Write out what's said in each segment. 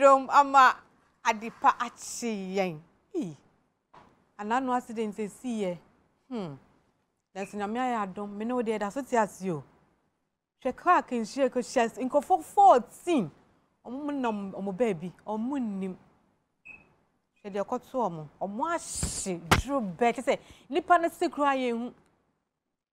dom ama adipa achi yen anano accident see ye that's na me ayadom me no dey da so ti asio hwe ka kan hie ko chest inkofo 14 omunam omo baby omunnim hwe de koto omo ahye dru bet say nipa na sekura ye hu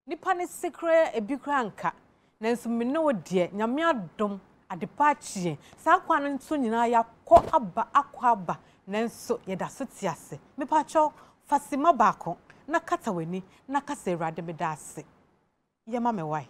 nipa na sekura ebi kra nka nanso me no dey nyame adom adepa achi sa kwa no nso nyina ya kɔ aba akɔ aba nanso ye da so ti ase me pa cho fasima baako na kata wani na kasa erade me da ase ye ma me why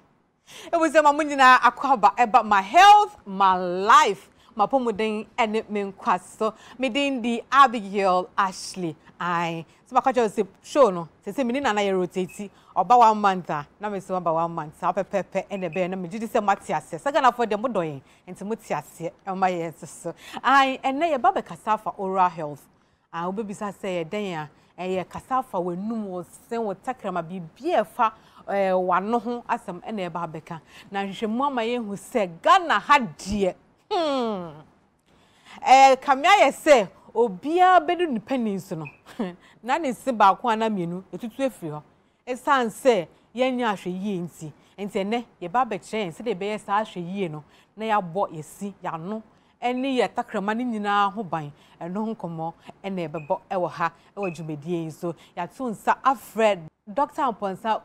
e wo se ma munyina akɔ aba eba my health my life my pomuden ene me nkwaso me din di Abigail Ashley ai so makacho se show no se me ni na ye rotate oba 1 month na me se oba 1 month apepepe ene be na me gidi se matiase sagana for dem doyen enti mutiase e ma ye so ai ene ye ba be kasa fa oral health obebi sa se ye den a ye kasa fa wanum wo sen wo takrama bibie fa wano ho asem ene ba beka na hwehwemu ama ye hu se Ghana ha die kamia ye se obia bedu ni pennies no na ne se ba ko ana mienu etutu efiri ho esan se yenya ahwe yie enti ene ye ba be kyen se de be ye sa ahwe yie no na ya bo yesi ya no eni ye takrama ni nyina ho ban eno nkomo ene bebo ewo ha ewo dwumedie so ya tu nsa afred Dr. Amponsa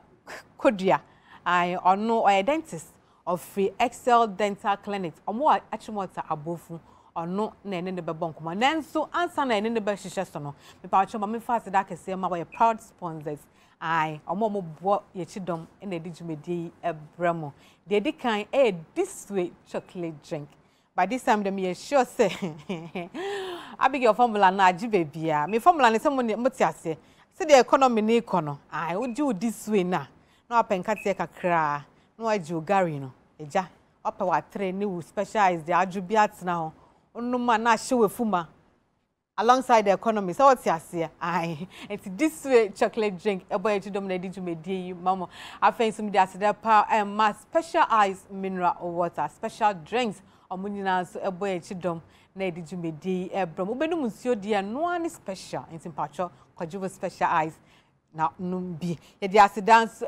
Kodua I ono o dentist of Free Excel Dental Clinic omo achimota abofu ono na ene ne bebo nkomo nanso ansa na ene ne be hihye so no me pa achoma me fast da kese ma we proud sponsors ai omo bo ye chidom ene di dwumedie ebramo de di kan this way chocolate drink. By this time, them ye sure say, Abigail formula na ajibe bia. Me formula ni someone mutiase. Say the economy ni kono. I would do this way na. No apenkate kakra. No aju gari no. Eja. Opa wa train ni specialize the ajubiat now. Onu ma na show fuma. Alongside the economy. So what's here? Aye. It's this way chocolate drink. Ebo eji dom na di jumedi mama. Afen some di asida pa ma specialized mineral water. Special drinks. Omunina so ebo echidom na edijumedi ebrom obenu nsuo dia no ani special enti mpacho kwajuvo special eyes na numbi ye dia dance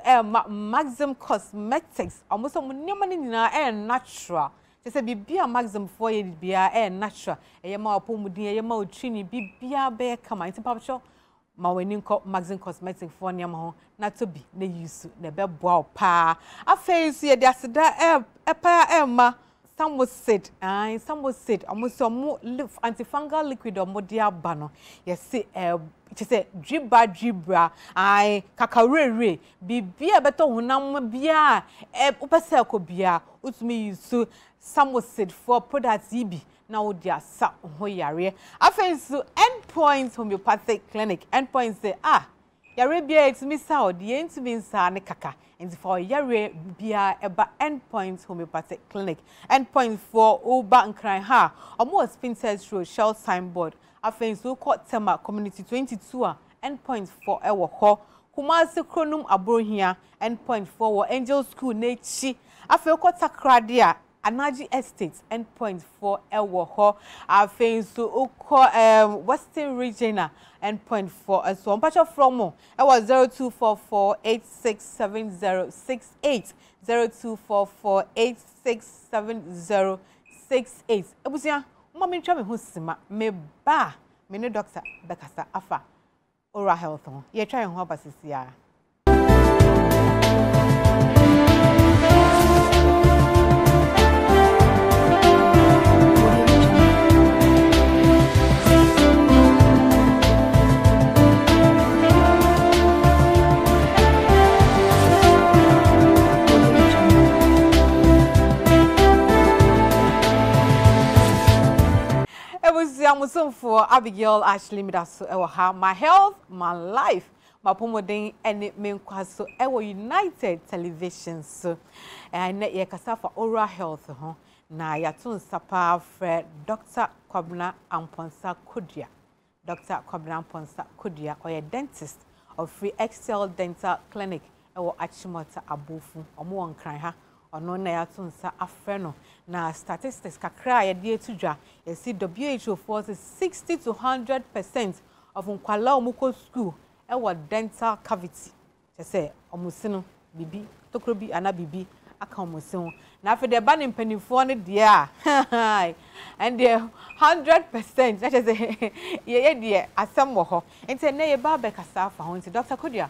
Maxim Cosmetics omuso munema ni nyina natural se bibia Maxim for ye bia natural eye ma opomudin eye ma otwini bibia be kama enti mpacho ma weni nko Maxim Cosmetics for nyama ho na tobi na yusu na be boa pa afei so ye dia seda epa some was said, almost some antifungal liquid or modia bano. Yes, see, dribra, cacarere, be better hunam bia, upasako bia, utmi so some was said for products ibi. Now, dear, sa hoyare. I face endpoints homeopathic clinic, endpoints say, Yarabia, it's miss out, the end to be sa kaka. And for yare bia eba endpoints homeopathic clinic. Endpoint for Uba and Cry ha or more Spinsters Road Shell signboard. After so called Tema Community 22 endpoint for Ewa Ho. Kumasi Kronum Abrohia endpoint for Angel School Nechi. After Kotakradia Anaji Estates endpoint for Ewa Ho. After so Western Regional endpoint for a so much of from I was 0244867068 0244867068 ebusia mama ntwa me ho sima me ba me ne doctor bekasa afa oral health ho ye twa ho abasisia for Abigail Ashley Midaso ewa my health my life my pomodin ene me nkwaso ewa United Television so ene ye kasa for oral health ho na ya tun sapa Fred Dr. Kwabena Amponsa Kodua Dr. Kwabena Amponsa Kodua or dentist of Free Excel Dental Clinic ewa Achimota Abofu omo wankran ha ono na ya to nsa afre no na statistics kakra ya de etudwa ya see WHO forces 60 to 100% of nkwala omuko school e wo dental cavity say omusino bibi tokrobi ana bibi aka omusin na afi de ba ne mpanifo ne de a and the 100% that is ye de asem wo ho enti na ye ba be kasa fa ho enti Dr. Kodia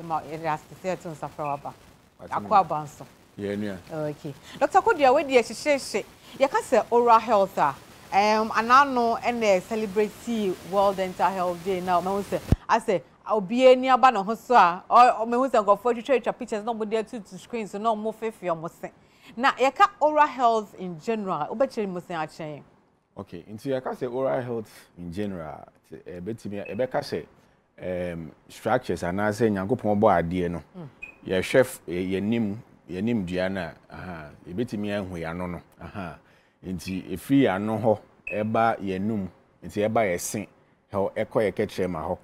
ma e ask say to safra waba akwa banso ye nua okay Dr. Kodia we de hihye ye ka say oral health anano and celebrate World Dental Health Day now me say I say obie ni aba no ho so a o me hu se ngofo twetwa pictures no mo dey to screen so no mo fefe mo se na ye ka oral health in general obechiri mo se a chen okay nti ye ka say oral health in general betimi e be ka say structures ana say nyankopon bo ade no ye chef ye nim dua na e betimi ahu ya no nti efiri ya no ho eba ye num nti eba ye sen ho ekoye ketre ma ho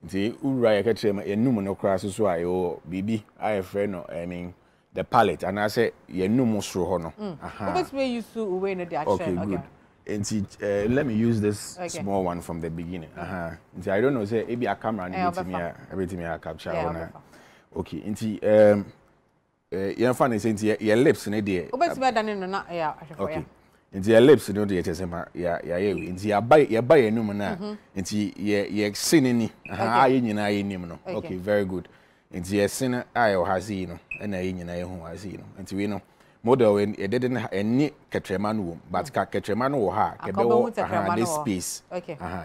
nti ura ye ketre ma enum no kra so ayo bibi aye frɛ no I mean the palate and I say ye num sro ho no but we use to we no dey action okay good nti let me use this small one from the beginning nti I don't know say e be a camera no betimi a capture one okay nti ye fa ne say nti ye lips ne dey obetimi adane no na ya ahwefo ya nti your lips no dey chesema ya nti ya ba enum na nti ye sinini ye nyina ye nim no okay very good nti ye sin ayo hazi no na ye nyina ye hu hazi no nti we no model we e dede na eni ketrema no wo but ka ketrema no wo ha ke be wo this space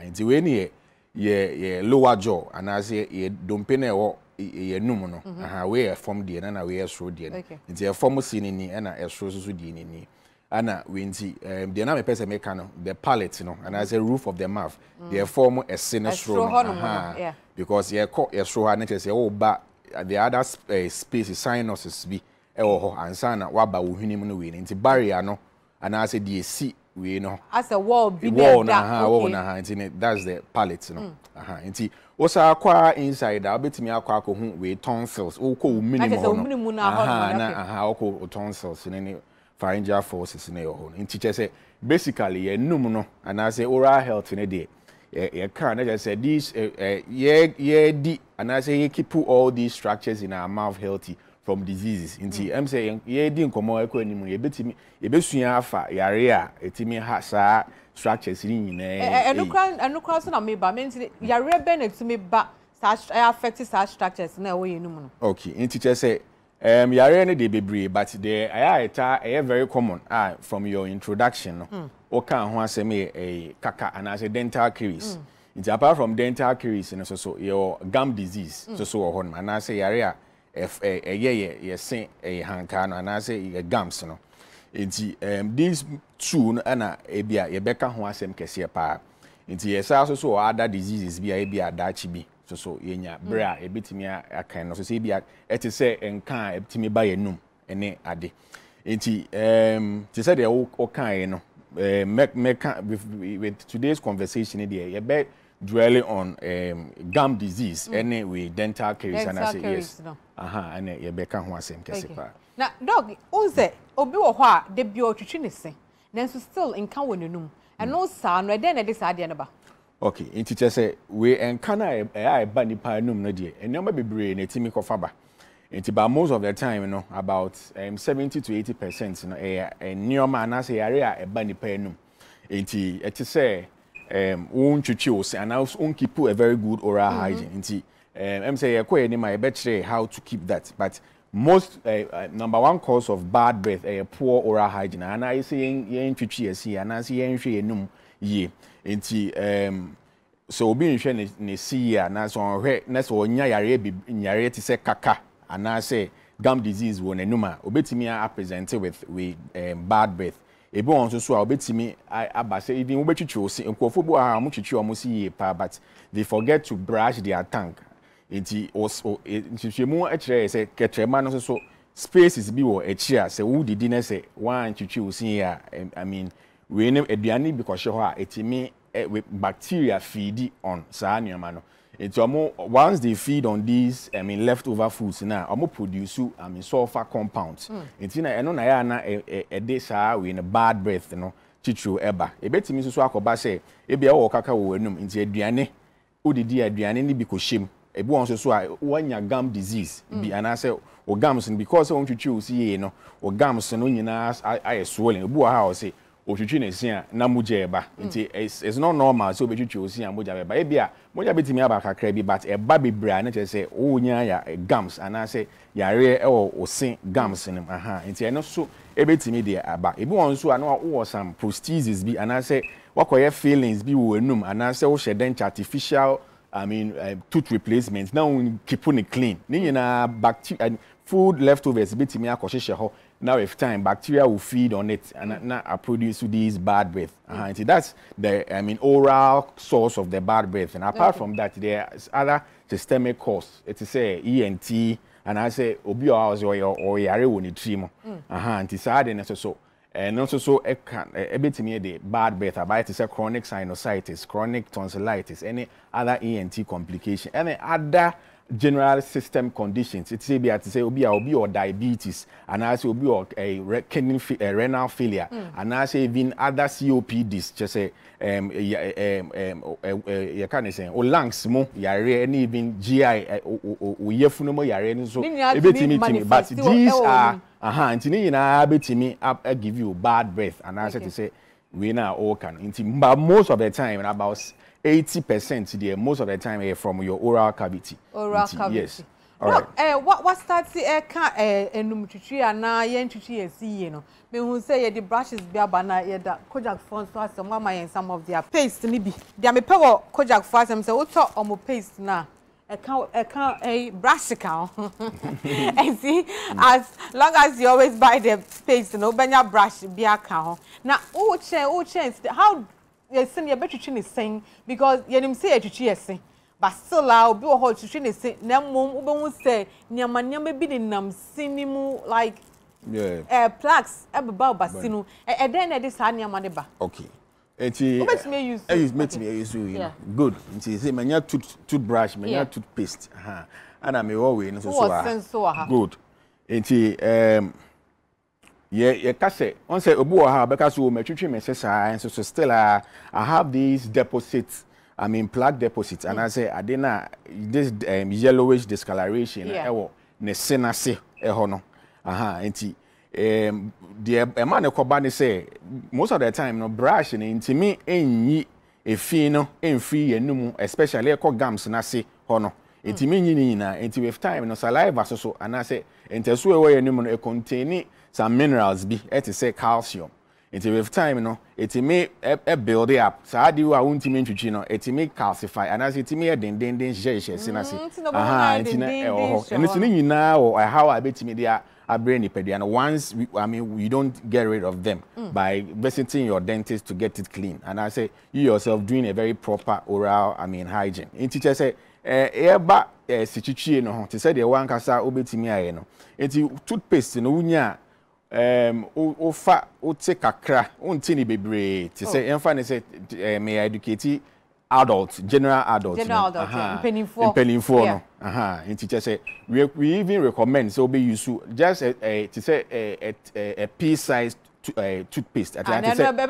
nti we ni ye lower jaw and as ye dompe na wo ye num no we e form die na we e sro die nti ye form sinini na e sro so die ni ana winti the na me pese make no the palate no and as a roof of the mouth the form a sinistro no because ye call ye sro ha na say o ba the other space sinuses bi e wo ho ansa na wa ba wo hwinim no we nti barrier no and as a the see we no as a wall bi na wall na nti that's the palate no nti osa akwa inside a betimi akwa akohu we tonsils o ko wo minimum na o ko tonsils ni pharyngeal forces in your home. In teacher say basically ye num no and I say oral health in a day. Ye can just say these di and I say ye keep all these structures in our mouth healthy from diseases. Inti I'm saying ye di nkomo ekọ animu ye betimi ye besua afa yare a etimi ha sa structures ni nyina enukran so na me ba me yare be na etimi ba affect such structures na wo ye num no. Okay, in teacher say yare ne dey bebre but the ayata very common from your introduction no o kan ho asem kaka and as a dental caries apart from dental caries so your gum disease so ho no and as yare ye sen hanka no and as gums no nti these two na bia ye beka ho asem kese pa nti yesa so other diseases bia dachi bi so yenya bra ebetimi akan no so say bia eti say enkan ebetimi ba yenum ene ade enti ti say the o kan no with today's conversation there you be dwelling on gum disease ene with dental caries and I say yes ene ye be kan ho asem kese pa na dog unse obi wo ho a de bi otwetwe ne se nanso still enkan wonenum eno sa no e den na de sa de ne ba. Okay, in teacher say we enkana e ba nipa num no de enema bebre na timi kofa ba. Enti ba most of the time about 70 to 80% nioma na say yare a ba nipa num. Enti eti say won twetwe o say and won keep a very good oral hygiene. Enti say ye kwa enima e be kire how to keep that but most number one cause of bad breath poor oral hygiene and I say yen twetwe asi and say yen hwe enum ye enti so obi nhwe ne see ya na so hwe na so onya yare ti se kaka and say gum disease won enuma obetimi a present with bad breath ebi won so a obetimi abase even obetwitwe osi nkofo bo a mo twitwe o mo see ye pa but they forget to brush their tongue enti ntwitwemu a kire say ketrema no so spaces bi wo echi a say wo didi na say wan twitwe osi ya I mean we name aduane because ho a etimi with bacteria feed on saa nyama no Once they feed on these, I mean, leftover foods now, produce, I mean, sulfur compounds. It's in a dish with a bad breath, chichu eba. A bit me so akoba say, ebi a wo kaka wo enum nti aduane, odidi aduane ni bi ko hyem. Ebi won so a wanya gum disease bi anase o gums because won twitwi see no, o gums no nyina aye swollen. Ebi wa ha o say otwitwi na sia na moja eba. Nti it's not normal so betwitwi o sia moja eba. Ebi a moja betimi aba kakra bi but eba bebra na che say o nya ya gums anase yare o sen gums nim nti eno so ebetimi de aba. Ebi won so na wo some prosthesis bi anase wakoye feelings bi wo enum anase wo shedent artificial tooth replacement now keep it clean. Ni na bacteria food leftovers betimi akoshe ho. Now if time bacteria will feed on it and now produce these bad breath. That's the oral source of the bad breath. And apart from that, there is other systemic cause. It is ENT and I say obi or yare woni trimo. It is hard and so. And also so ebetimi the bad breath about it is chronic sinusitis, chronic tonsillitis, any other ENT complication, any other general system conditions. It's say obi or diabetes, and I say obi or a renal failure, and I say even other COPDs. Just say you can say or lungs mo yare and even GI yefuno yare so but these are ntini na betimi give you bad breath, and I say to say we now all can. But most of the time, about 80% there, most of the time from your oral cavity. Oral cavity. Yes. All right. What starts the enum twitwi ana ye ntwitwi esi no. Me hu say the brushes bi abana ye da Kojak phone so as some of their paste ni bi. Dia me pewo Kojak for some say uto omo paste na. A brush account. And see, as long as you always buy the paste, no, banya brush be account. Now, chance how you send your better chin is saying because you say a chichi, but still I'll be a whole chin is saying, Nam say, Nyamanya be in nam sinimu like plaques about Basino, and then at this Hanya Maneba. Okay. Let me use good. Say manya toothbrush, manya toothpaste. And I'm always so good. Yeah, kase. On say obu ha because we metwitwi mesesa and so still I have these deposits. Plaque deposits, and I say I didn't this yellowish discoloration. Ne senase no. The man ekobani say most of the time no brush ni intimi enyi efi no enfri enum especially ekọ gums na se ho no intimi nyi na enti with time no saliva so and I say enteso ewe enum no contain some minerals bi it say calcium enti with time no etimi build up sa adi wa untimi ntwitwi no etimi calcify and I say etimi den hye sinase enti na enti ni nyina o how abetimi dia brain and once we don't get rid of them by visiting your dentist to get it clean. And I say you yourself doing a very proper oral hygiene. In teacher say eba sichichi no to say the one kasa obetimi aye no. Enti toothpaste no unya ofa o take kakra untini bebre to say emfa ne say may educate adults, general adults. Penny for no. In teacher say we even recommend so be used to just to say a pea-sized toothpaste. And then the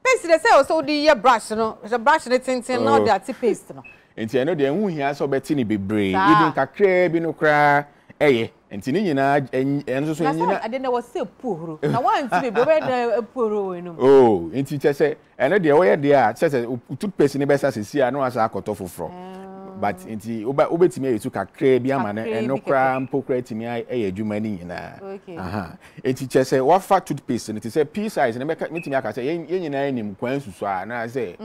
paste they say also the brush no, the brush they think not that paste no. And I know the who here so betini be brave, even kakra bi no kra enti ni nyina enso so nyina ade na wose pooro na wan ti be na pooro enum enti che se ene de wo ye de a che se toothpaste ni be sa sesi a no asa akoto foforo but enti obetimi ayetu kakra bi ama na enokra mpokra timi adwuma ni nyina enti che se wa fa toothpaste ni ti se pea size ni metimi aka se ye nyina enim kwan susu a na se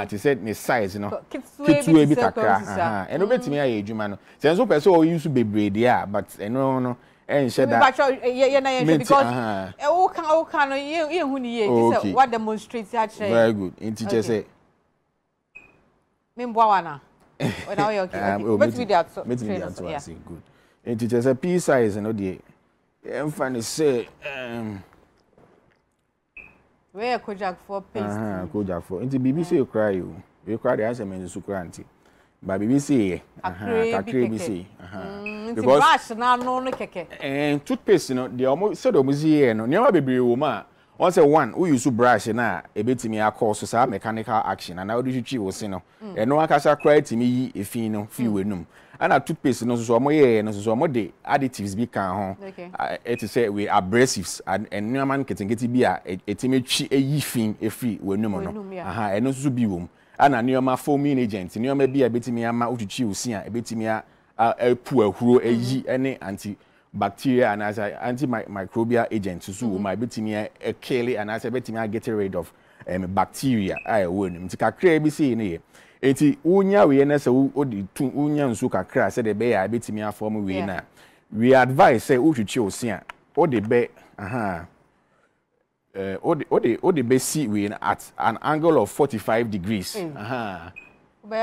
ti se ni size no kitwe bi kakra eno betimi adwuma no se nso pese o use bebre de a but no and said that because o can you hu ni ye what demonstrates actually very good in teacher say memboa when are you okay but we that so good in teacher say pea size no dey emfa say where Kojak for paste Kojak for into BBC cry you we cry the answer men so kranti but BBC kakre bi say because brush na no keke and toothpaste no they almost said almost here no never bebre wo ma once one who use brush na e betimi akọ so sa mechanical action and how do you chi wo say no e no akasa cry timi yi efin no fi wenum and toothpaste no so mo ye no so mo de additives bi kan ho it is say we abrasives and no man ketingeti bi a etimi twi eyi fin efi wenum no e no so bi wom ana neoma foaming agent neoma bi a betimi ama utuchi osi a betimi a pu ahuro eyi ene antibacterial and as antimicrobial agent so my betimi a kill and as betimi a get rid of bacteria I won nti kakra bi sei ne ye enti unya we na se odi tu unya nsu kakra se de be ya betimi a form we na we advise say utuchi osi a odi be Ode be see we at an angle of 45 degrees. Be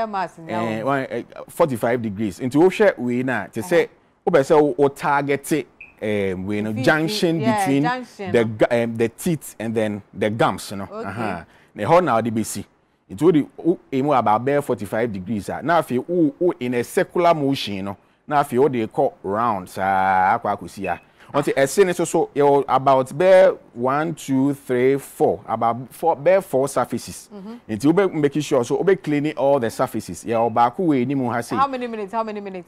mass now. 45 degrees. Into o share we na to say o say o target we no junction between the teeth and then the gums, you know. The how now the be see. It would emu about 45 degrees. Now if you in a circular motion, you know. Now if you they call round sa akwa kusia. Once a scene so you about bear 1, 2, 3, 4 about four surfaces. Until making sure so be cleaning all the surfaces. Yeah, back way ni mu has How many minutes?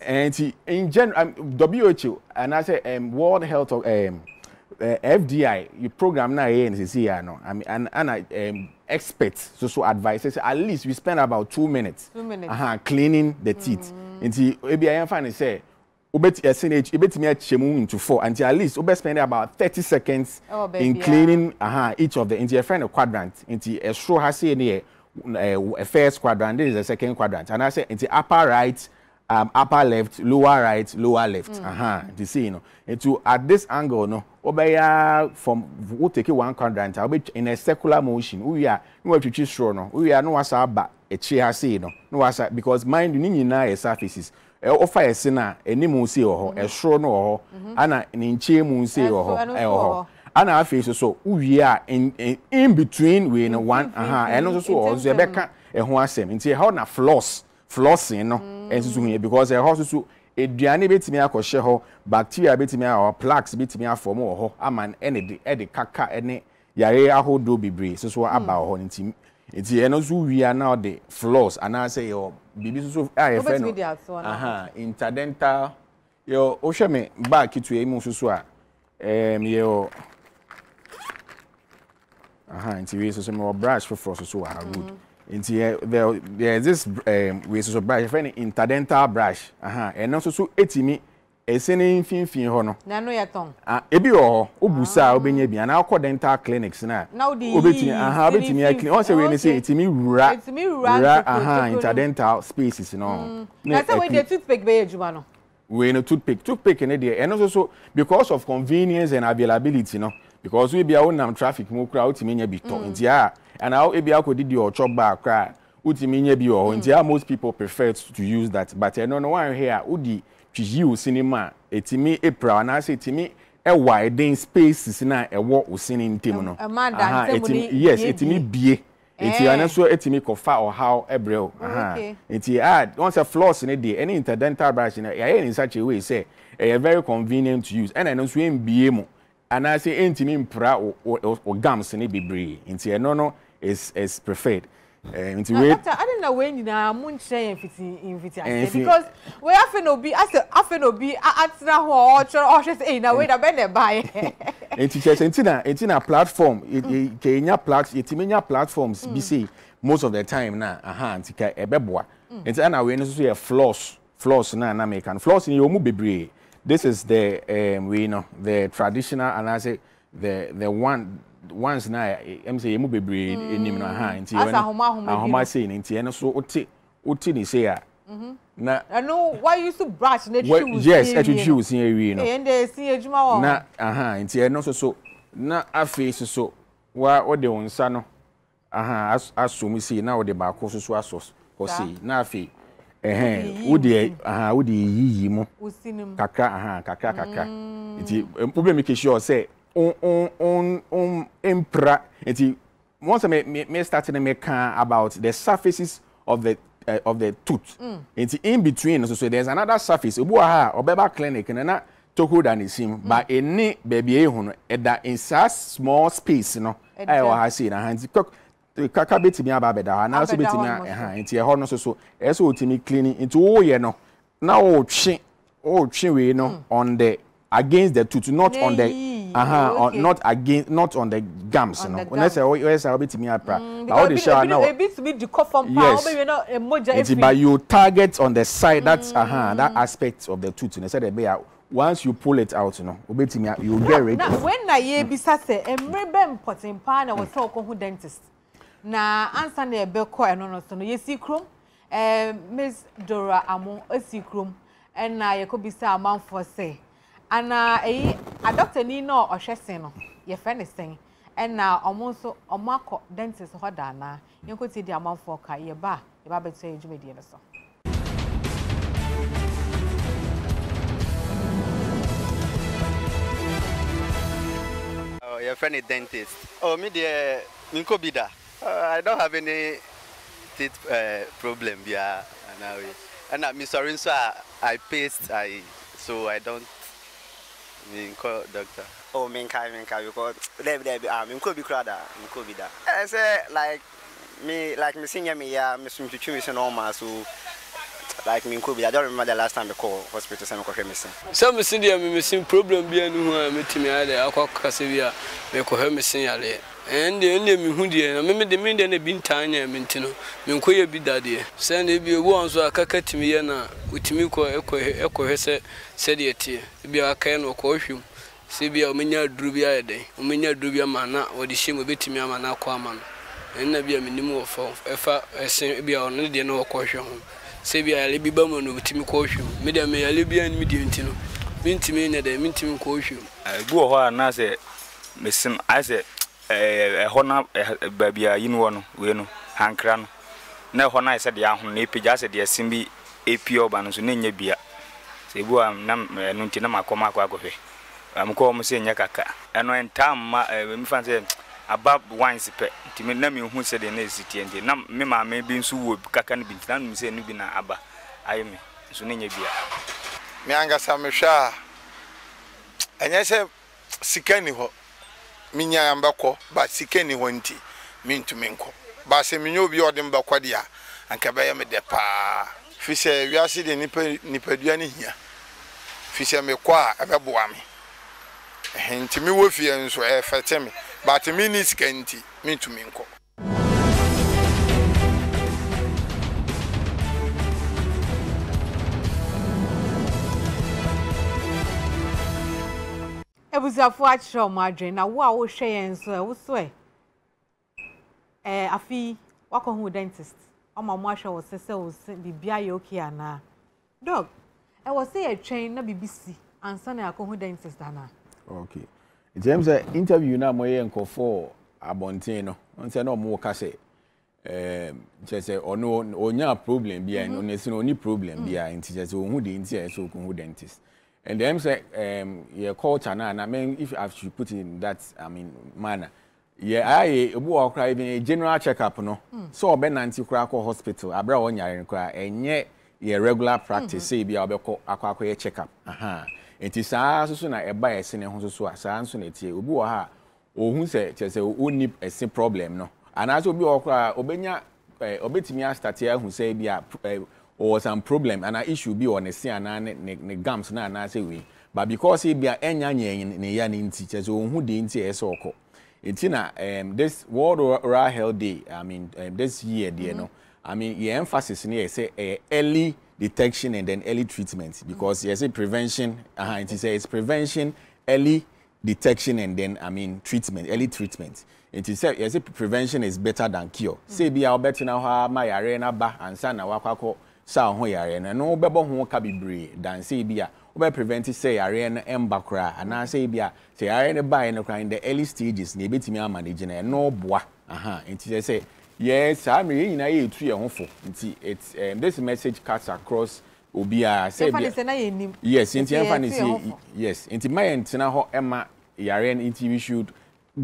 And in general, WHO and I say World Health FDI you program na here no. I mean and experts so advice say at least we spend about 2 minutes. 2 minutes. Cleaning the teeth. Until maybe I am fine say ubetimi achemu into 4 until at least spend about 30 seconds in cleaning each of the into a friend quadrant into a straw has say a first quadrant, this is a second quadrant, and I say into upper right, upper left, lower right, lower left. You see, you know, into at this angle, no, obeya from we take one quadrant, I'll be in a circular motion. We are no to choose straw, no, we are no wasa ba a chair say no wasa because mind you need na surfaces. Offer a sinner, a nimu say or a straw no ana in chemu say or ana face so we are in between we in one and also Rebecca and who asem into how na flossing no and so because a horse so a diani betimi akoshe ho bacteria betimi or plaques betimi form ho aman any the kaka any yare ahodo bibre so about ho ntim enti eno so we are now the floss and I say your bibi so interdental yo o hwe me back to emu so a yo enti we so me brush for so are good enti there is this we so brush friend interdental brush and also so etimi esene finfin ho no na no yeton ebi ho obusa obenya bi na akọ dental clinics na obetimi obetimi clean on say we say etimi rura interdental spaces no na say we dey toothpick be ejuma no we no toothpick in there and also because of convenience and availability no because we be a nam traffic mo kra otimi nya bi to ntia and how e be akodi your chop back kra otimi nya bi ho ntia most people prefer to use that but no one here udi you cinema etimi April na say etimi e widen spaces na e wo usini ntem no etimi yes etimi bie enti ana so etimi kofa or how ebrel enti once a floss in dey any interdental brush na ya in such a way say very convenient to use and I know so mbie mu ana say entimi impra or gums ne bebre enti no is preferred. I don't know when you na munche invite because we have no be as no be atra ho or say na we da be na buy entina platform Kenya platforms be say most of the time na antika ebeboa entina na we no so floss na make and floss in you mu bebre. This is the we know the traditional and I say the one once na em say emu bebre enim na nti ahoma say nti eno so oti ni say a na I know why you used to brush na shoes yes at shoes in area no and they see ejuma wo na nti eno so na aface so wa ode wonsa no asom see na ode ba ko so asos ko see na afi ode yiyi mu kakra nti problem ke sure say impra enti once me starting to make about the surfaces of the tooth. It's in between, so there's another surface. Obuaha obeba clinic and na toko than it seem, but any baby that in such small space, you know. I will see na hands kaka betimi ababeda na so betimi enti e ho no so eso otimi cleaning into oh ye no na o twe we no on the against the tooth, not on the not against, not on the gums, you know. When I say oh yes I betimi apra but all the shower now a bit to be the cough from power you know emoja but you target on the side that's that aspect of the tooth, you know. Say the once you pull it out, you know, obetimi you get ready. Now when na ye bisa say emrebe important pa na we say okohu dentist na answer na ebe ko eno no so no yesi krom Miss Dora Amo esi krom and na ye ko bisa amanfo say ana a doctor ni no ohwese no ye friend is saying and na omo so omako dentist ho da na ye ko ti di amanfo ka ye ba beto ejumedi no so. Your friend is dentist. Oh, me dear, Minkobida. I don't have any teeth problem here now. And I'm sorry, so I paste. So I don't call doctor. Oh, Minka, because Minkobida. I say like me senior me, Miss Michumis and Oma, so like Minkobida. I don't remember the last time I called hospital. I'm missing. Some city I'm missing problem being who I met me at the Aquacasivia, make her missing alley. And the only me who dear, maybe the mean then a been tiny, Mintino, Minkoya be daddy. Send it be a one so I cacat me with Miko Echo said it, be a can or costume. Sibia Minia Drubia day, Minia Drubia mana, or the shame of it me a mana quaman. And there be a minimum of if be only the no caution. Sabia Libby Bumman with Timmy Caution, Medium may Libya and Mediantino. Mintimina, the Mintim Caution. I go on as a Missim, I said, a honor, a baby, in one, we know, Hankran. No honor, I said, the young nappy, just at the Simbi, APO banners, Nina Bia. Say, Boam, Nuntina, Coma Quacofe. I'm calling saying Yakaka. And when Tam, fancy. Above wines pet to me name who said in the city and the Mima may be so wood cacan be done say Nubina Abba. I am Sunia Bia. Mianga Samisha and I say Sikani ho Minya Ambako, but Sikani Wenti mean to Minko. But say Mino be ordin Baquadia and Cabaya me de pa. Fisher, we are sitting Nipeduani here. Fisher me qua a babuami. And to me, Wolfie and so I felt me. But a minute scanty, mean to Minko. It was a flat show, Marjorie. Now, what was she and so was way? A fee, walk on with dentist. On my marshal was the Biayoki and dog. I was say a train, no BBC, and son I come with dentist. Okay. In terms of interview now, my uncle for Abontino, on say no more case. Just say or no, or no problem behind, only problem behind. Just who the interior so who dentist. And them say your culture now, and I mean if I should put in that manner. Yeah, I walk even a general checkup no. So Ben Nancy Cracker Hospital, I brought 1 year in cry, and yet your regular practice say be our aqua checkup. It is so na eba ese ne ho so asa nso na tie obi wo ha ohun se chese oni ese problem no anaso obi okra obenya obetimi a start ya hu se bia or some problem and a issue be on the see ana ne gums na na say we but because e bia enya ne ya ne nti chese ohun de nti ese okọ etina this World Oral Health Day this year there no the emphasis here say early detection and then early treatment because you say prevention it is it's prevention, early detection and then treatment, early treatment. It is say prevention is better than cure. Say be our better now ha my arena ba and sana wakwako sa ho yare na no bebo ho ka bibre than say be a we prevent say arena embakra and say be a say arena ba in the early stages na betimi manage na no boa it is say yes, I'm in a tree home for it's this message cuts across Obia say yes, in yes, into my antenna ho Emma Yaren we should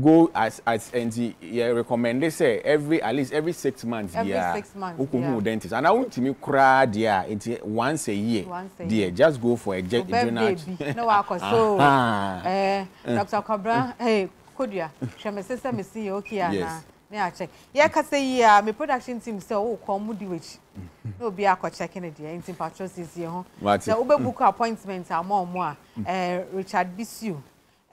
go as and yeah recommend they say at least every 6 months. Every 6 months. Yeah. Dentist. And I want me cry there once a year. Dear, just go for a general. No, I so Dr. Cobra, hey, could you? Shall my sister me see okay? Yes. Yeah, check. Yeah, cause say my production team say oh come with which no be a checking it there. In patrons is here. What? The Uber book appointments are more. Richard Bisu.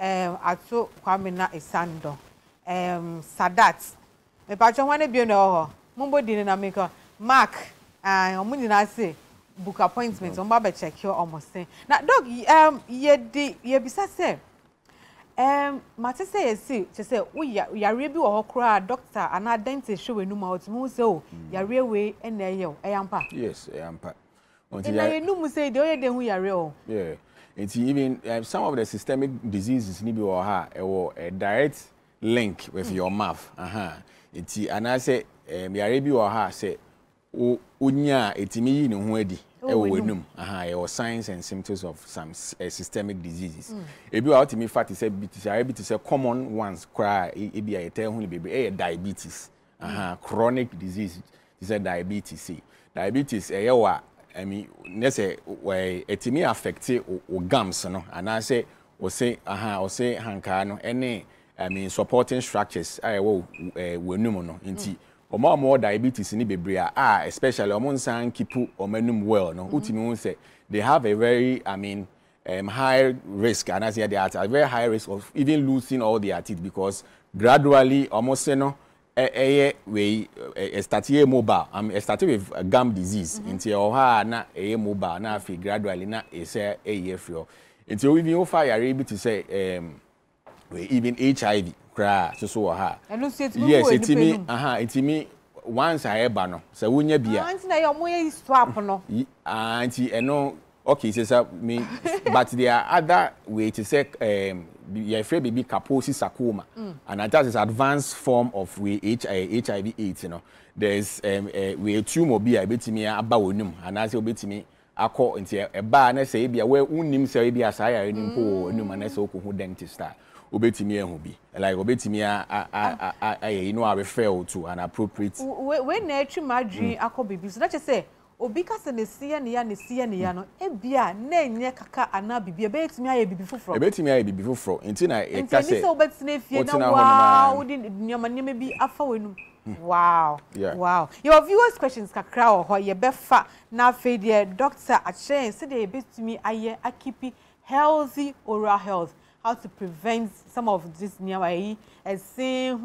Ato Kwame na Esando. Sadat. Me patron wane bi no mumbo di na make Mark omo ni na say book appointment on ba check your almost say. Na dog ye bisa say mate say yes say wo yare bi wo kra doctor ana dentist show enum out mu say o yare we na ye eyampa. Yes, eyampa. Until na enum say de o ye de hu yare o. Yeah. It's even some of the systemic diseases need be a direct link with your mouth. It's and I say yare bi say unya etimi no ho adi enum your signs and symptoms of some systemic diseases. Ebi wa ultimate fact is a common ones cry ebi a tell hu baby diabetes. Chronic disease is a diabetes. Diabetes I mean, let's say etimi affect o gums no and I say hanka no any supporting structures wo wenum no nti more diabetes ni bebre especially omon san keep omenum well no utimi say they have a very high risk and I say they are at a very high risk of even losing all their teeth because gradually almost no we started mobile started with gum disease until na mobile na fi gradually na say free until we even fire able to say even HIV cry so yes it's me once I eba no so wonya bia anti na your moye swap no anti eno okay say me but there are other way to say you afraid baby kaposi sarcoma and that is advanced form of HIV AIDS, you know. There's we tumor be a betimi aba wonum and as you betimi akọ nti e ba na say bia we unnim say bia say ya nim po onum na say okohu dentist obetimi ehu bi like obetimi you know I refer to an appropriate when na atwi madwi akọ bibi so that you say obi ka se ne sie ne ya no ebia na enye kaka ana bibia betimi aye bibi foforo enti na e ka se enti so betine fie na wow di nyama bi afa wenum wow yeah. Wow your viewers questions kakra ho ye befa na fe de doctor achen se de betimi aye akipi healthy oral health how to prevent some of this nyama say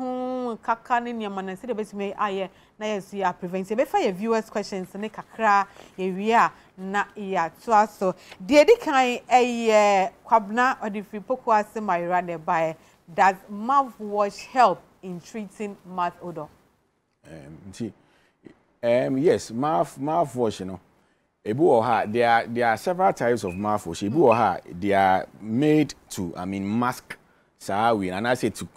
kaka ne nyama na se de betimi aye na yesu ya prevent be fa your viewers questions ne kakra ye wia na ya to so de di kan kwabna odifi poku ase mayra ne by does mouthwash help in treating mouth odor? Yes, mouthwash, you know. There are several types of mouthwash. They are made to mask and I say to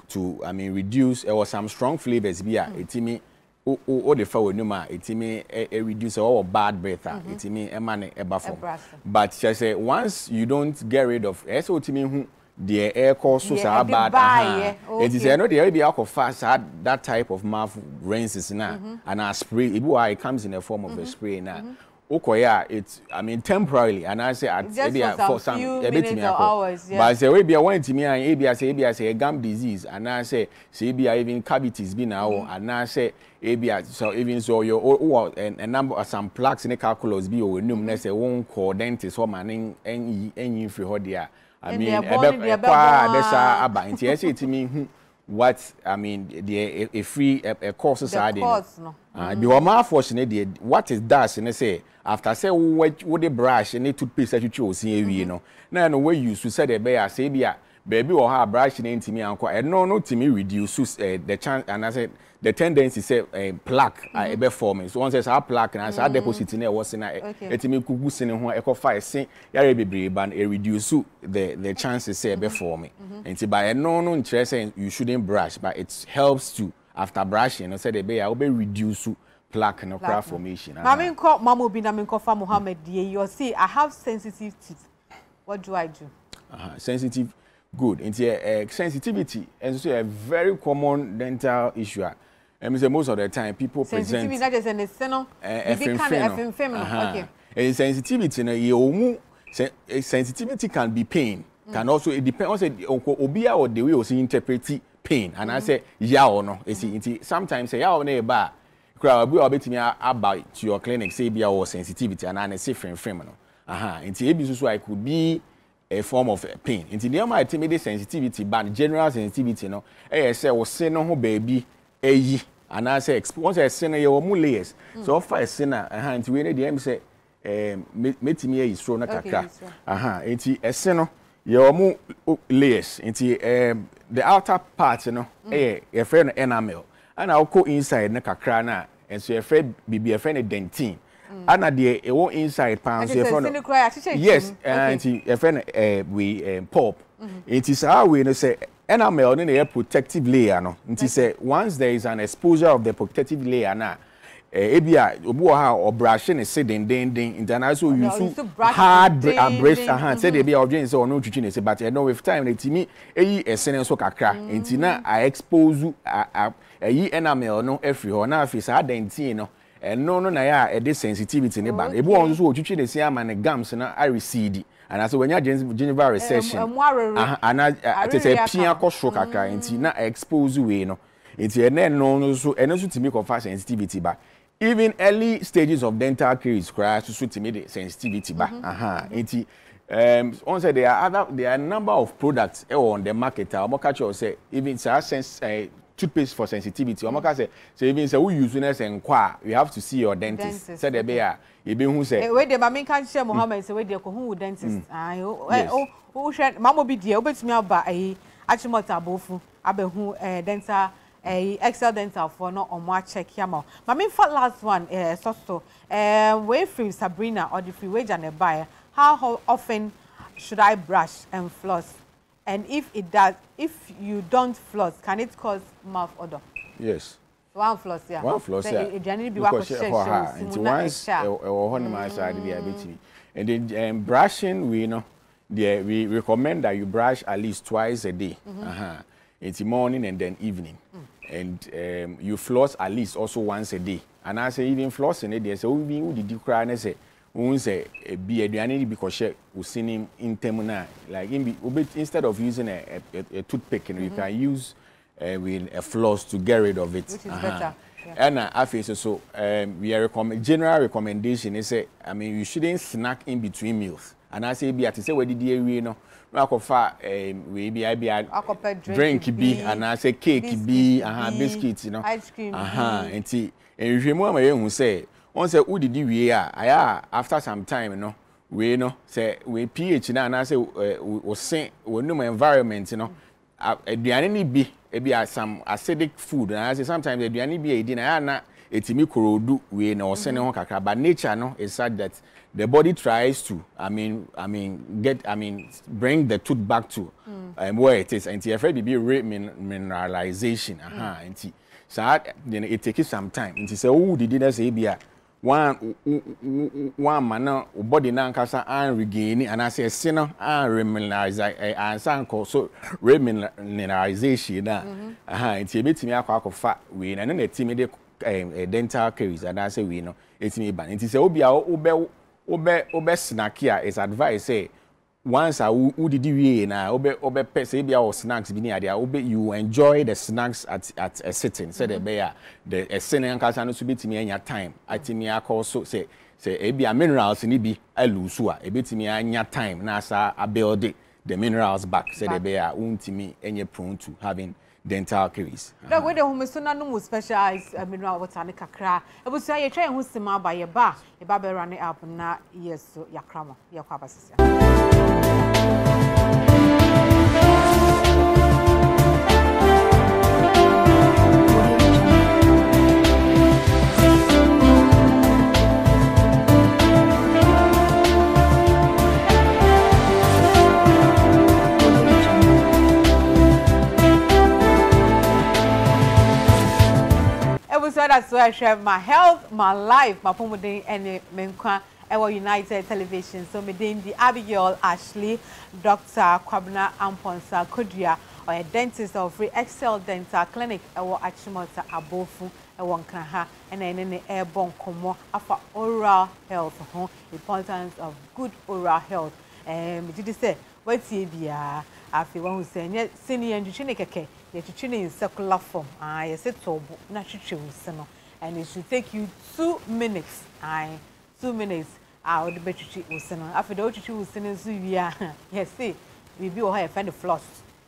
reduce or some strong flavors be etimi o the fa wenuma etimi reduce all bad breath etimi emane eba form. But just say once you don't get rid of so etimi the air course so bad it is no the be alcohol fast that type of mouth rinses now and a spray it comes in the form of a spray now. Okoya it's temporarily and I say for some hours, but say we be want to me and say gum disease and I say even cavities be now and I say so even so your a number of some plaques in the calculus be or num say won call dentist or man any free hodia what the free a course society the unfortunately what is that and say after say what the brush and toothpaste that you chose you know now no way you say the bear say baby or her brush into me uncle and no to me reduce the chance and I said the tendency say plaque be forming so once our plaque and as our deposit in there was in it me kugu sene ho e ko fa say yare bebre ban e reduce the chances say be forming and by no interest you shouldn't brush but it helps to after brushing say the bear will be reduce plaque and plaque formation. Mama nko mama obi na me nko fa Mohammed you see I have sensitive teeth. What do I do? Sensitive Good. Into sensitivity, and so a very common dental issue. And most of the time, people sensitivity present. Sensitivity, that is an okay. And sensitivity, sensitivity can be pain. Can also, it depends on obia or the way you see interpret pain. And I say, yeah or no. You see, sometimes say, yeah or no, but crowd will be about to your clinic, say, be our sensitivity, and I say, frame. Into ABS, so I could be a form of pain. Into the other timid sensitivity, but general sensitivity, no, I say, was say no baby, and I say, once I say, you're more layers. So, if I say, into any DM say, meet me is thrown a crack. Into a seno, you're more layers. Into the outer part, you know, a friend enamel, and I'll go inside the crana, and so a friend be a friend dentine. And at the inside pounds yes, and a friend we pop. It is how we say enamel in a protective layer. No, it is once there is an exposure of the protective layer now. Ebia obuha or brushing is sitting ding international use hard brush hand said ebia audience or no teaching say but no with time it me a senen so kakra intina I expose enamel no every ho na face adentin no no na ya e sensitivity ne ba ebu on so otwitwi de say am na gums na I recede and as when ya gingival recession and I say pia kosho kakra intina expose we no inti no so to me confess sensitivity ba even early stages of dental caries cry to the sensitivity back. On say there are a number of products on the market. Catch say even toothpaste for sensitivity. Say even say who use and inquire, you have to see your dentist. Say the bear, you be who say. Wait, the mammy can't share Mohammed. Say wait, who dentist? Who said Mamma be dear, but me about a Achimota bofu, abe who dental. Excel dental for no on more check yamo. My main for last one so way free Sabrina or the free wage and a buyer. How often should I brush and floss? And if you don't floss, can it cause mouth odor? Yes. One floss, yeah. One floss, yeah. It need be once and then brushing we know we recommend that you brush at least twice a day. It's the morning and then evening. And you floss at least also once a day. And I say even flossing it, they say, who did you cry? And I say, who say, be a duany because we seen him in Temuna. Like instead of using a toothpick, you can use with a floss to get rid of it. Which is better. Yeah. And I feel so. We are general recommendation is say, I mean, you shouldn't snack in between meals. And I say, be at say, where did you know? We be drink be and I say cake be biscuits, you know, ice cream and tea. And if you who say once who did you after some time, you know, we know say we pH now and I say we say we know environment, you know, be some acidic food and I say sometimes the be a dinner etimi korodu we na osene ho kakra but nature no is such that the body tries to bring the tooth back to where it is and if be mineralization and so then it takes some time and say oh did say be one man body na nkasa and regain and I say sinner and remineralize and san so remineralization na and e betimi akwa we na na timi dental caries and I say we know it's me ban it is obi snack here is advice say once who did you na obe say be our snacks be near there you enjoy the snacks at a sitting say the bear the sitting can no so betimi anya time atimi also say e be minerals ni bi alusu a e betimi anya time na sa build the minerals back say the bear untimi enye prone to having dental caries. No, we don't so no specialized mineral water ne kakra. E bu so ye try hu sima ba ye ba be run up na yes so yakrama ye kwa basisia. So that's why I share my health, my life, my pomodin, and menkwa our United Television. So me the Abigail Ashley, Dr. Kwabena Amponsa Kodria, or a dentist of Free Excel Dental Clinic, our Achimota Abofu, a one Kraha, and then in the airborne como for oral health, importance of good oral health. Did you say what's here? After one who said, yet senior and Chineke, yet in circular form. I said so, not and it should take you 2 minutes. 2 minutes. I would bet you was after the Ochi was sending Sylvia. Yes, see, we be or have find the floss.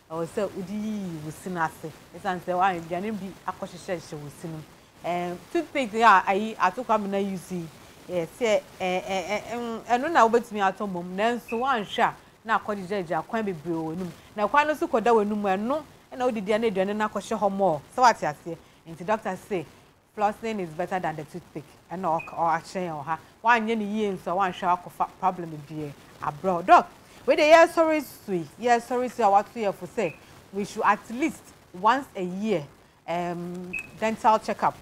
I was so Udi was sinase. It's answer why you didn't be a cautious she was sinning. Toothpick, yeah, I took up in a UC. Yes, and when I went me at home, then so one shot. Now, Cody Judge, I can't be brewing. Now, quite no so called that when no, and all the DNA and not show her more. So what I say, and the doctor say, flossing is better than the toothpick, and or actually or her. 1 year, so one shock of problem with dear abroad. Doc, with the year sorry, sweet, yes, sorry, sir, what we have to say, we should at least once a year dental checkup.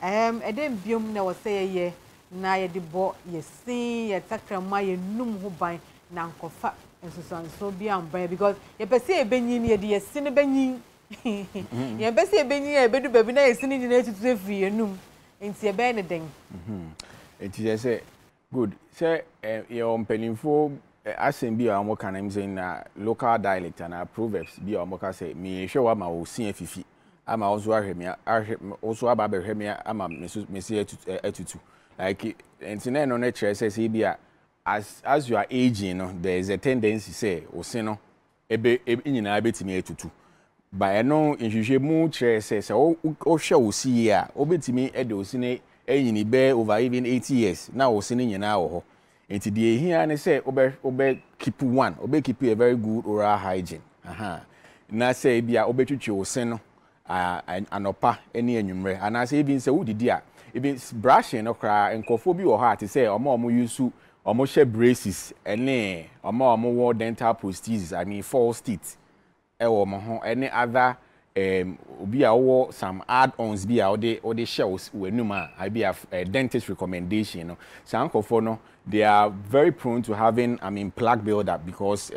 I didn't be never say a year, now you debot, you see, you take my num who buy Nankofa. So be umbrella because you perceive Benny near the sin Benny. You perceive Benny, a better baby, is sitting in the free and noon. It's a Beneding. It is a good. Say, your penny for asking be on what can I'm saying local dialect and proverbs be on what I say. Me show up my old CFF. I'm also also about Hemia. I'm a Monsieur to like and on nature says he be a. As you are aging, there is a tendency say or seno ebe in abetimi etutu. By no in mu chair says oh show see ya obetimi edo sine eyini be over even 80 years. Now o sine nyina wo ho. Enti de here and say obe keep one, obe keep a very good oral hygiene. Na say bia obetwitwe o seno anopa ene anwumre. And I say even say wo didi a even brushing no kra enkofo bi wo ha te say omo use almost braces and omo dental prosthesis. I mean false teeth. Any other be some add-ons be or the shells when I be a dentist recommendation. No, so they are very prone to having plaque buildup because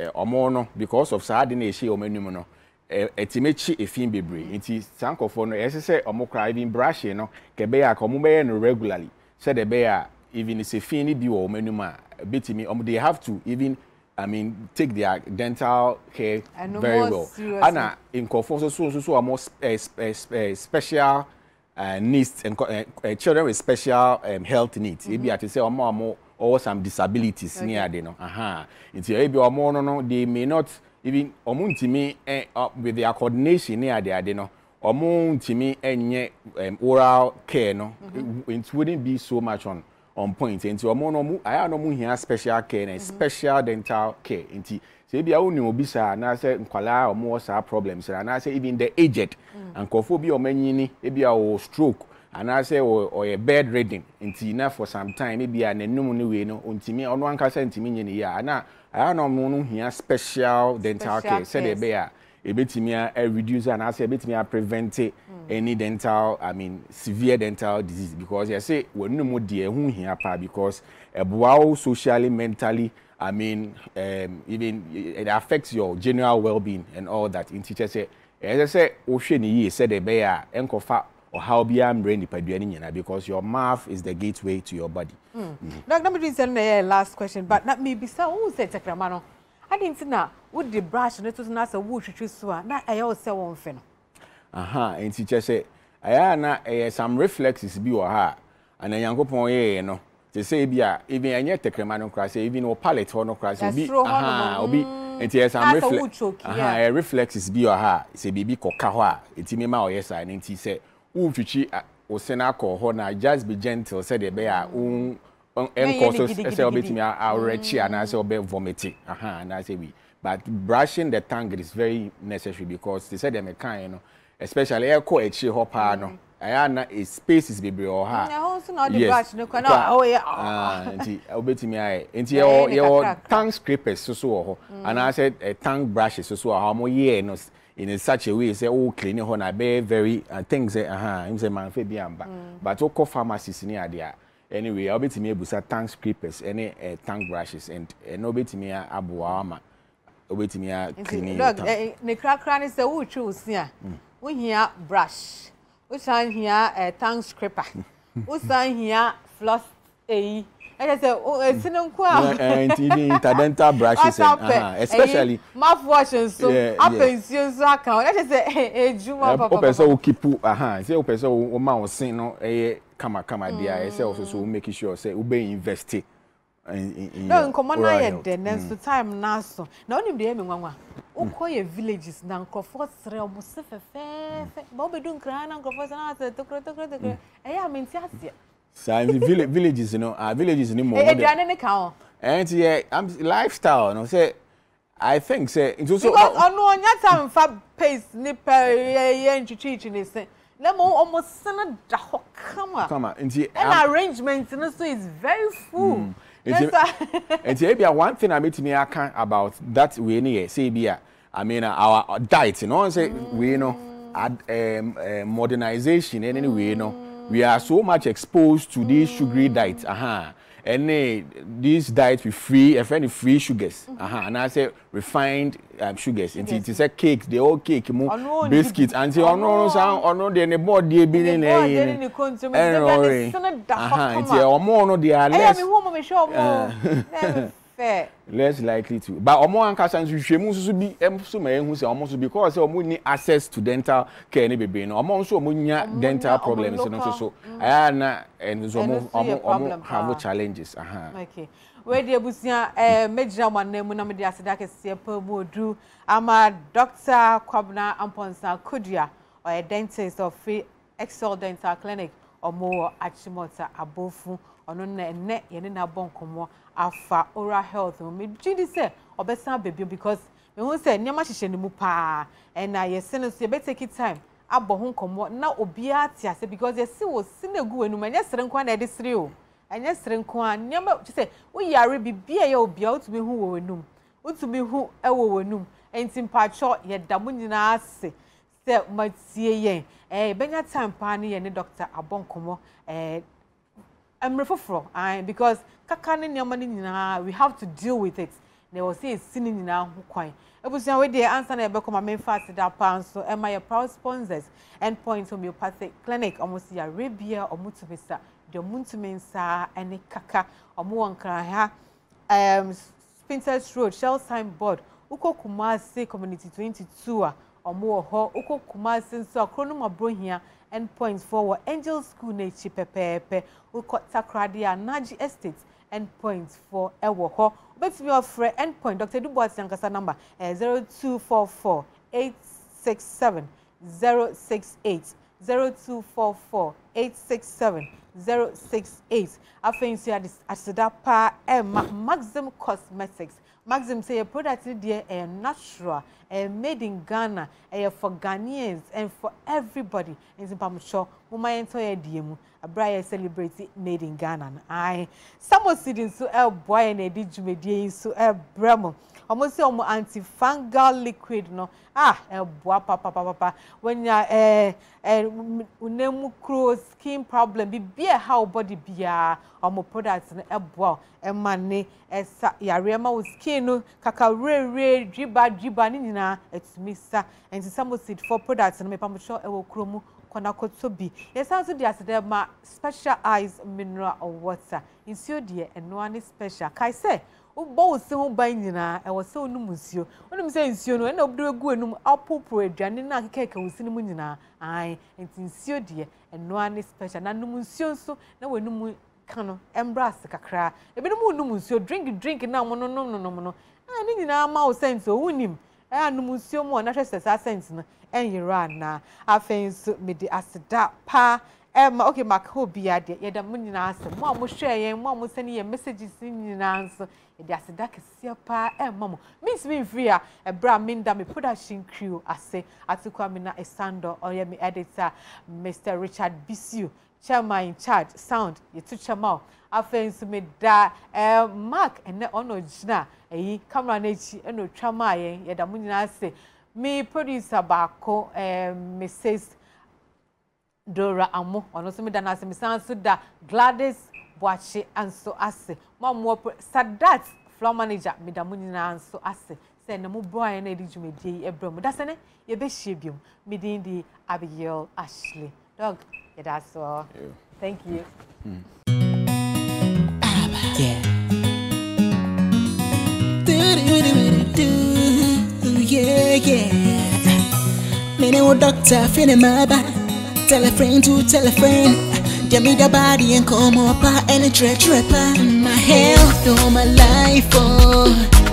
because of sardine she or menu no. Etimechi efin bebre. Inti sankofo no say omo even brushing no kebe ya komo no regularly. Said the bear even if it's a be or menuma bitimi they have to even take their dental care very well. And in conform so are more special needs and children with special health needs. Maybe I to say more or some disabilities near them. It's maybe or more no they may not even omuntimi with their coordination near there no. Omuntimi enye oral care no. It wouldn't be so much on point. Into I no here special care and special dental care. Into say be only obisa na say nkwala or more problems and I say even the aged and kophobia or many maybe a stroke and I say or a bedridden into enough for some time maybe an enum way no untimi on one can send to me in year and I no here special dental care say the bear a bit me reduce and I say a bit me prevent any dental severe dental disease because I say we no more dear who here because wow socially mentally even it affects your general well-being and all that in teacher say as I say osheni said the bear enkofa or how be am brain the because your mouth is the gateway to your body. Dr. Madrid last question but not me be so who said Sacramento. I didn't know would the brush and it was not a wood to swear. Not I also won't fin. And teacher say, I some reflexes be or her, and a young couple, no. They say, be even a yet Tecramano crash, even or pallet or no crash, be and tears some reflexes be or her, say, baby cocawa, it's me ma or yes, I and he said, Ufichi or Senaco, Hona, just be gentle, said the bear, and causes a bit me our retchy and I say obey vomiting. And I say we. But brushing the tongue is very necessary because they said they're kind, especially air coach hopper no. I is spaces be or her. Also not the brush no can oh yeah. Obey me I into your tongue scrapers so and I said a tongue brushes so how more year no in such a way say oh clean hon I be very things say I'm say man fabian but oko pharmacies near there. anyway I'll be to me busa tank scrapers any tank brushes and no be to me abuama wait me cleaning look ne krakra ni say wo twi osia wo hia brush wo san hia tank scraper wo san hia floss I say it's no kwa and interdental brushes and especially mouthwash and so appension so account I say ejuma papa person will keep say person o ma o sin no kama dia say also make sure say we be invest in no nkomo na ye the next time na so na onim de me nwanwa ukoye villages na nkrofo sere omo se fefefe ba obedu nkra na nkrofo se na se tokro amenti ase villages villages ni more and yeah lifestyle no say I think say it's also because ono nya time fa pace ni per nchichi ni say let me almost send da ho kama and arrangement no so is very full and yeah one thing I meet me about that we any say be I mean our diet you know say we modernization anyway we are so much exposed to these sugary diets and these diets with free sugars and I say refined sugars and it is a cake the old cake more biscuits and say no they ne board dey be in and more they are less likely to but omo ankasa nso hwemu nso bi emso ma ehu se omo so because omo ni access to dental care ne bebe no omo nso omo nya dental problems no so aya na enzo omo have challenges okay we dey busia mejira mwanemu na me dey aseda kese pa mu odu ama Dr. Kwabena Amponsa Kudua or a dentist of Free Excel Dental Clinic omo Achimota Abofu ono na ene ye ne na bonkomo afa oral health me gidi say obesan baby because me hu say nyama hihye ne mu pa na ye se no so ye be take time abo ho nkomo na obia ti ase because ye se wo sinegu enum anya serenkwa na de sire o anya serenkwa nyama say wo yare bibia ye obia otumi hu wo enum otumi hu ewo wenum enti mpacho ye damu nyina ase se matie yen benya time pa ne ye ne Dr. Abonkomo because kakane nyama ni nyina we have to deal with it. They will say sini nyina ho kwan. Ebusia we dey answer na ebe koma me fast that pan so my proud sponsors Endpoint Homeopathic Clinic almost ya Arabia omutubisa de muntumensa ene kaka omo wankra ha Spintex Road Shell Signboard uko Kumasi Community 22 omo ho uko Kumasi so akrono mabrohia Endpoints for Angel School Nachi Pepepe uko Takradia Naji Estate Endpoints for ewo ho betimi ofre Endpoint Dr. Dubois yankasa number 0244 867 068 0244 867 068 afensi asida pa Maxim Cosmetics. Maxim say a product there natural, made in Ghana, for Ghanaians and for everybody. In Zimbabwe, Muma entire DM, a bright celebrity made in Ghana. Someone sitting so boy and a digimedi so bremo. Almost antifungal liquid no boy papa when ya unemu skin problem be how body be products boy money yarema skin no kaka re driba ni nyina etumisa and some seed for products no me pamocho ewo kromu kona kotobi yes also dey asede ma special eyes mineral water insio de eno ani special kai say Ubo se ho ban nyina e wo se onum nsuo onum se nsuo no na obdo egu enum apopro aduane na keke wosini mu nyina enti nsuo de eno ani special na num nsuo nso na wenum kano embrace kakra ebenum onum nsuo drink na mo no ni nyina ma o sense o unim anum nsuo mo na hwese sa sense no enyira na afenso me de aseda pa okay makobia de yeda mu nyina asem mo hwe yen mo send ye messages nyina nso yeda aseda kese pa mo miss me free bra minda me production crew ase atukwa me na Esando or me editor Mr. Richard Bisu chairman in charge sound yetu chama afenso me da mark ene ono gina camera na echi eno twama yen yeda mu nyina ase me producer baako Mrs. Dora Amo ono so me da na se me san so da Gladys Boache anso ase. Mo Sadat floor manager medamu nyina anso ase. Say na mo boy na edi dwumedi ebram. Da se ne ye be hye biom. Medin di Abigail Ashley. Dog, yeah, that's all. Thank you. Yeah. Yeah. Many old doctor feeling my body. Tell a friend to tell a friend. Give me the body and come up and a trapper. My health, all my life, oh.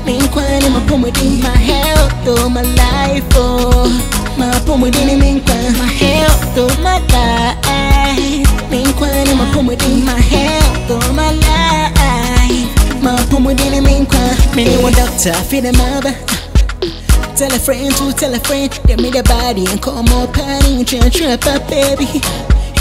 Mean quite in my pomodin. My health, all my life, oh. My pomodin, mean quite. My health, all my life. Mean quite in my pomodin. My health, all my life. My pomodin, mean quite. Many old doctor feeling my body. Tell a friend to tell a friend. Give me the body and come up and trapper, baby.